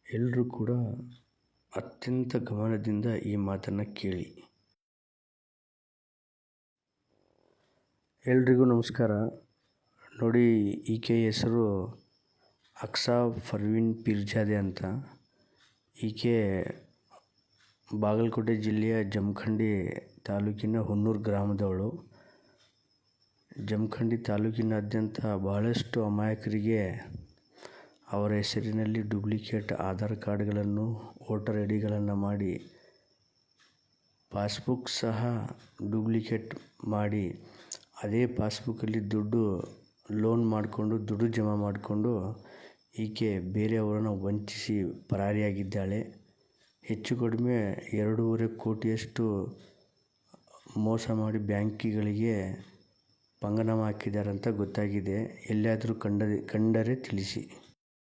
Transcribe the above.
ಎಲ್ಲರೂ ಕೂಡ ಅತ್ಯಂತ ಗಮನದಿಂದ ಈ ಮಾತನ್ನು ಕೇಳಿ. ಎಲ್ರಿಗೂ ನಮಸ್ಕಾರ. ನೋಡಿ, ಈಕೆ ಹೆಸರು ಅಕ್ಸಾ ಪರ್ವೀನ್ ಪೀರ್ಜಾದೆ ಅಂತ. ಈಕೆ ಬಾಗಲಕೋಟೆ ಜಿಲ್ಲೆಯ ಜಮಖಂಡಿ ತಾಲೂಕಿನ ಹುನ್ನೂರು ಗ್ರಾಮದವಳು. ಜಮಖಂಡಿ ತಾಲೂಕಿನಾದ್ಯಂತ ಬಹಳಷ್ಟು ಅಮಾಯಕರಿಗೆ ಅವರ ಹೆಸರಿನಲ್ಲಿ ಡೂಪ್ಲಿಕೇಟ್ ಆಧಾರ್ ಕಾರ್ಡ್ಗಳನ್ನು, ವೋಟರ್ ಐ ಡಿಗಳನ್ನು ಮಾಡಿ, ಪಾಸ್ಬುಕ್ ಸಹ ಡೂಪ್ಲಿಕೇಟ್ ಮಾಡಿ, ಅದೇ ಪಾಸ್ಬುಕ್ಕಲ್ಲಿ ಲೋನ್ ಮಾಡಿಕೊಂಡು ದುಡ್ಡು ಜಮಾ ಮಾಡಿಕೊಂಡು ಈಕೆ ಬೇರೆಯವರನ್ನು ವಂಚಿಸಿ ಪರಾರಿಯಾಗಿದ್ದಾಳೆ. ಹೆಚ್ಚು ಕಡಿಮೆ 2.5 ಕೋಟಿಯಷ್ಟು ಮೋಸ ಮಾಡಿ ಬ್ಯಾಂಕಿಗಳಿಗೆ ಪಂಗನಾಮ ಹಾಕಿದ್ದಾರೆ ಅಂತ ಗೊತ್ತಾಗಿದೆ. ಎಲ್ಲಿಯಾದರೂ ಕಂಡರೆ ತಿಳಿಸಿ.